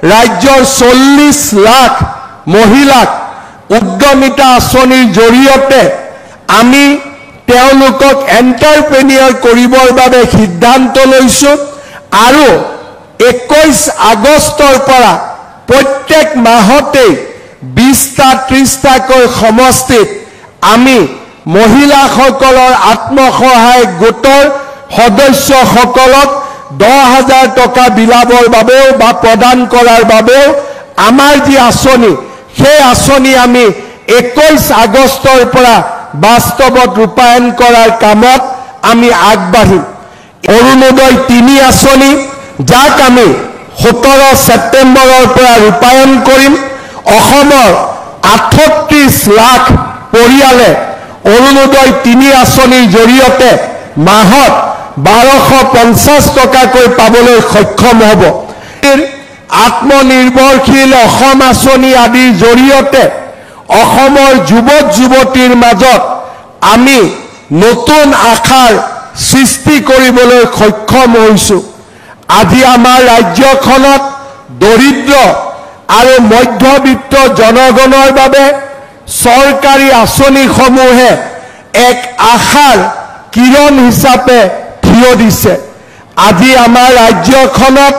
ৰাজ্যৰ 40 লাখ মহিলাক উদ্যমিতা আঁচনিৰ জৰিয়তে আমি তেওঁলোকক এণ্টাৰপ্ৰেনিয়ৰ কৰিবৰ বাবে সিদ্ধান্ত লৈছোঁ আৰু 21 আগষ্টৰ পৰা প্ৰত্যেক মাহতে 20টা 30টাকৈ সমষ্টিত আমি মহিলাসকলৰ আত্মসহায়ক গোটৰ সদস্যসকলক 10,000 টকা বিলাবৰ বাবেও বা প্ৰদান কৰাৰ বাবেও আমাৰ যি আঁচনি সেই আঁচনি আমি 21 আগষ্টৰ পৰা বাস্তৱত ৰূপায়ণ কৰাৰ কামত আমি আগবাঢ়িম। অৰুণোদয় 3 আঁচনি যাক আমি 17 ছেপ্টেম্বৰৰ পৰা ৰূপায়ণ কৰিম। অসমৰ 38 লাখ পৰিয়ালে অৰুণোদয় 3 আঁচনিৰ জৰিয়তে মাহত 1250 টকাকৈ পাবলৈ সক্ষম হ'ব। আত্মনিৰ্ভৰশীল অসম আঁচনি আদিৰ জৰিয়তে অসমৰ যুৱক যুৱতীৰ মাজত আমি নতুন আশাৰ সৃষ্টি কৰিবলৈ সক্ষম হৈছোঁ। আজি আমাৰ ৰাজ্যখনত দৰিদ্ৰ আৰু মধ্যবিত্ত জনগণৰ বাবে চৰকাৰী আঁচনিসমূহে এক আশাৰ কিৰণ হিচাপে থিয় দিছে। আজি আমাৰ ৰাজ্যখনত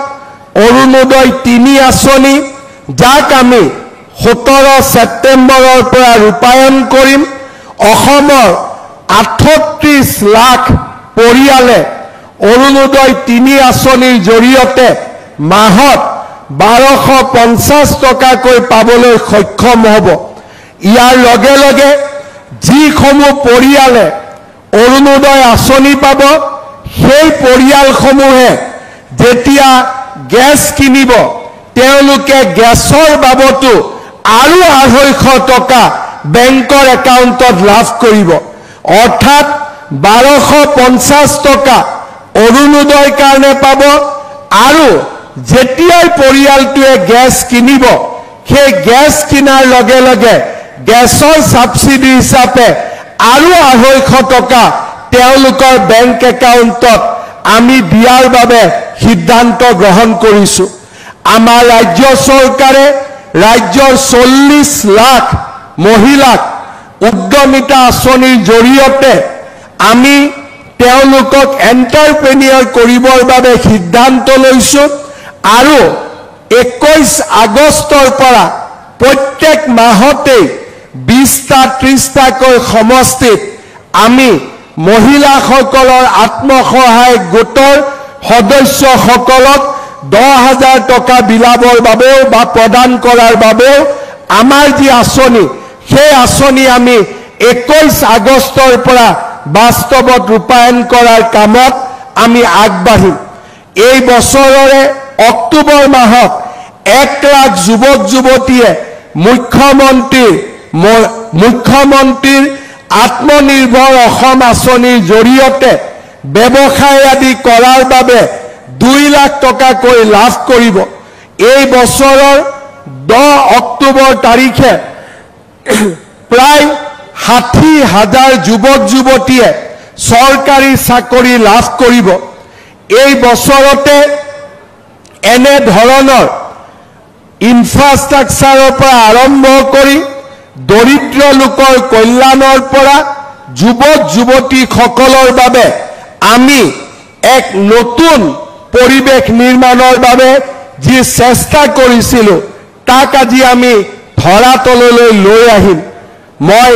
অৰুণোদয় 3 আঁচনি যাক আমি 17 ছেপ্টেম্বৰৰ পৰা ৰূপায়ণ কৰিম। অসমৰ 38 লাখ পৰিয়ালে অৰুণোদয় 3 আঁচনিৰ জৰিয়তে মাহত 1250 টকাকৈ পাবলৈ সক্ষম হ'ব। ইয়াৰ লগে লগে যিসমূহ পৰিয়ালে অৰুণোদয় আঁচনি পাব সেই পৰিয়ালসমূহে যেতিয়া গেছ কিনিব তেওঁলোকে গেছৰ বাবতো আৰু 250 টকা বেংকৰ একাউণ্টত লাভ কৰিব। অৰ্থাৎ 1250 টকা অৰুণোদয়ৰ কাৰণে পাব আৰু যেতিয়াই পৰিয়ালটোৱে গেছ কিনিব সেই গেছ কিনাৰ লগে লগে গেছৰ সাবসিডি হিচাপে আৰু 250 টকা তেওঁলোকৰ বেংক একাউণ্টত আমি দিয়াৰ বাবে সিদ্ধান্ত গ্ৰহণ কৰিছোঁ। আমাৰ ৰাজ্য চৰকাৰে ৰাজ্যৰ 40 লাখ মহিলাক উদ্যমিতা আঁচনিৰ জৰিয়তে আমি তেওঁলোকক এণ্টাৰপ্ৰেনিয়ৰ কৰিবৰ বাবে সিদ্ধান্ত লৈছোঁ আৰু 21 আগষ্টৰ পৰা প্ৰত্যেক মাহতে 20টা 30টাকৈ সমষ্টিত আমি মহিলাসকলৰ আত্মসহায়ক গোটৰ সদস্যসকলক 10,000 টকা বিলাবৰ বাবেও বা প্ৰদান কৰাৰ বাবেও আমাৰ যি আঁচনি সেই আঁচনি আমি 21 আগষ্টৰ পৰা বাস্তৱত ৰূপায়ণ কৰাৰ কামত আমি আগবাঢ়িম। এই বছৰৰে অক্টোবৰ মাহত 1 লাখ যুৱক যুৱতীয়ে মুখ্যমন্ত্ৰীৰ আত্মনিৰ্ভৰ অসম আঁচনিৰ জৰিয়তে ব্যৱসায় আদি কৰাৰ বাবে 2 লাখ টকাকৈ লাভ কৰিব। এই বছৰৰ 10 অক্টোবৰ তাৰিখে প্ৰায় 60,000 যুৱক যুৱতীয়ে চৰকাৰী চাকৰি লাভ কৰিব। এই বছৰতে এনে ধৰণৰ ইনফ্ৰাষ্ট্ৰাকচাৰৰ পৰা আৰম্ভ কৰি দৰিদ্ৰ লোকৰ কল্যাণৰ পৰা যুৱক যুৱতীসকলৰ বাবে আমি এক নতুন পৰিৱেশ নিৰ্মাণৰ বাবে যি চেষ্টা কৰিছিলোঁ তাক আজি আমি ধৰাতললৈ লৈ আহিম। মই